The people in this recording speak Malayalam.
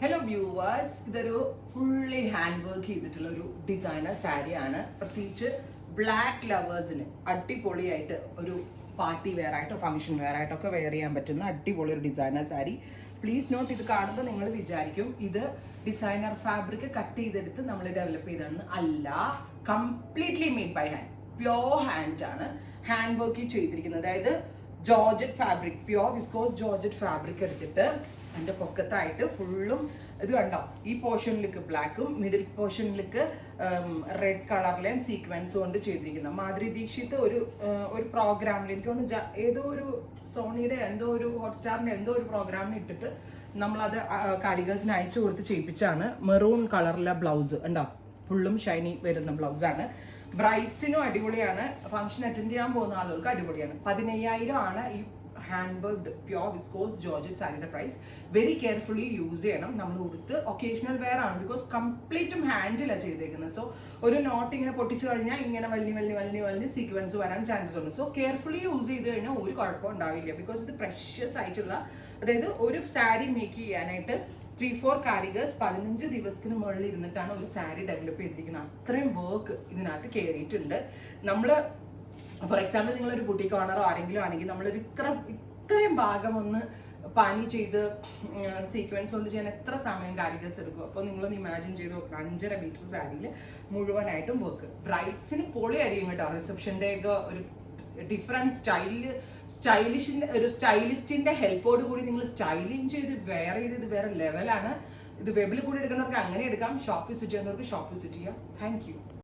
ഹലോ വ്യൂവേഴ്സ്, ഇതൊരു ഫുള്ളി ഹാൻഡ് വർക്ക് ചെയ്തിട്ടുള്ള ഒരു ഡിസൈനർ സാരിയാണ്. പ്രത്യേകിച്ച് ബ്ലാക്ക് ലവേഴ്സിന് അടിപൊളിയായിട്ട് ഒരു പാർട്ടി വെയർ ആയിട്ടോ ഫംഗ്ഷൻ വെയർ ആയിട്ടോ ഒക്കെ വെയർ ചെയ്യാൻ പറ്റുന്ന അടിപൊളി ഒരു ഡിസൈനർ സാരി. പ്ലീസ് നോട്ട്, ഇത് കാണുമ്പോൾ നിങ്ങൾ വിചാരിക്കും ഇത് ഡിസൈനർ ഫാബ്രിക് കട്ട് ചെയ്തെടുത്ത് നമ്മൾ ഡെവലപ്പ് ചെയ്തതെന്ന്. അല്ല, completely made by hand, pure hand ആണ് ഹാൻഡ് വർക്ക് ചെയ്തിരിക്കുന്നത്. അതായത് georgette fabric, pure viscose georgette fabric എടുത്തിട്ട് അതിൻ്റെ പൊക്കത്തായിട്ട് ഫുള്ളും ഇത് കണ്ടോ, ഈ പോർഷനിലേക്ക് ബ്ലാക്കും മിഡിൽ പോർഷനിലേക്ക് റെഡ് കളറിലെയും സീക്വൻസ് കൊണ്ട് ചെയ്തിരിക്കുന്ന മാധുരി ദീക്ഷിത് ഒരു പ്രോഗ്രാമിൽ എനിക്ക് തോന്നുന്നു ഏതോ ഒരു സോണിയുടെ എന്തോ ഒരു ഹോട്ട്സ്റ്റാറിൻ്റെ എന്തോ ഒരു പ്രോഗ്രാമിന് ഇട്ടിട്ട് നമ്മളത് കാരിഗേഴ്സിന് അയച്ചു കൊടുത്ത് ചെയ്യിപ്പിച്ചാണ്. മെറൂൺ കളറിലെ ബ്ലൗസ് ഉണ്ടോ, ഫുള്ളും ഷൈനി വരുന്ന ബ്ലൗസാണ്. ബ്രൈഡ്സിനും അടിപൊളിയാണ്, ഫംഗ്ഷൻ അറ്റൻഡ് ചെയ്യാൻ പോകുന്ന ആളുകൾക്ക് അടിപൊളിയാണ്. 15,000 ആണ് ഈ hand worked pure viscose georgette സാരിയുടെ പ്രൈസ്. വെരി കെയർഫുള്ളി യൂസ് ചെയ്യണം. നമ്മൾ ഉടുത്ത് ഒക്കേഷണൽ വെയർ ആണ്, ബിക്കോസ് കംപ്ലീറ്റും ഹാൻഡിലാണ് ചെയ്തേക്കുന്നത്. സോ ഒരു നോട്ട് ഇങ്ങനെ പൊട്ടിച്ചു കഴിഞ്ഞാൽ ഇങ്ങനെ വലിഞ്ഞ് സീക്വൻസ് വരാൻ ചാൻസസ് ഉണ്ട്. സോ കെയർഫുള്ളി യൂസ് ചെയ്ത് കഴിഞ്ഞാൽ ഒരു കുഴപ്പം ഉണ്ടാവില്ല, ബിക്കോസ് ഇത് പ്രഷ്യസ് ആയിട്ടുള്ള, അതായത് ഒരു സാരി മേക്ക് ചെയ്യാനായിട്ട് 3-4 കാരിഗേഴ്സ് 15 ദിവസത്തിന് മുകളിൽ ഇരുന്നിട്ടാണ് ഒരു സാരി ഡെവലപ്പ് ചെയ്തിരിക്കുന്നത്. അത്രയും വർക്ക് ഇതിനകത്ത് കയറിയിട്ടുണ്ട്. നമ്മൾ ഫോർ എക്സാമ്പിൾ നിങ്ങളൊരു ബുട്ടീക്ക് ഓണറോ ആരെങ്കിലും ആണെങ്കിൽ നമ്മളൊരു ഇത്രയും ഭാഗം ഒന്ന് പനി ചെയ്ത് സീക്വൻസ് കൊണ്ട് ചെയ്യാൻ എത്ര സമയം കാരിഗേഴ്സ് എടുക്കും. അപ്പോൾ നിങ്ങളൊന്ന് ഇമാജിൻ ചെയ്ത് നോക്കണം, 5.5 മീറ്റർ സാരിയിൽ മുഴുവനായിട്ടും വർക്ക്. ബ്രൈഡ്സിന് പൊളി ആയിരിക്കും കേട്ടോ. റിസപ്ഷൻ്റെ ഒക്കെ ഒരു ഡിഫറെൻറ്റ് സ്റ്റൈലിസ്റ്റിന്റെ ഹെൽപ്പോട് കൂടി നിങ്ങൾ സ്റ്റൈലിങ് ചെയ്ത് വെയർ ചെയ്ത് ഇത് വേറെ ലെവലാണ്. ഇത് വെബിൽ കൂടി എടുക്കുന്നവർക്ക് അങ്ങനെ എടുക്കാം, ഷോപ്പ് വിസിറ്റ് ചെയ്യുന്നവർക്ക് ഷോപ്പ് വിസിറ്റ് ചെയ്യാം. Thank you.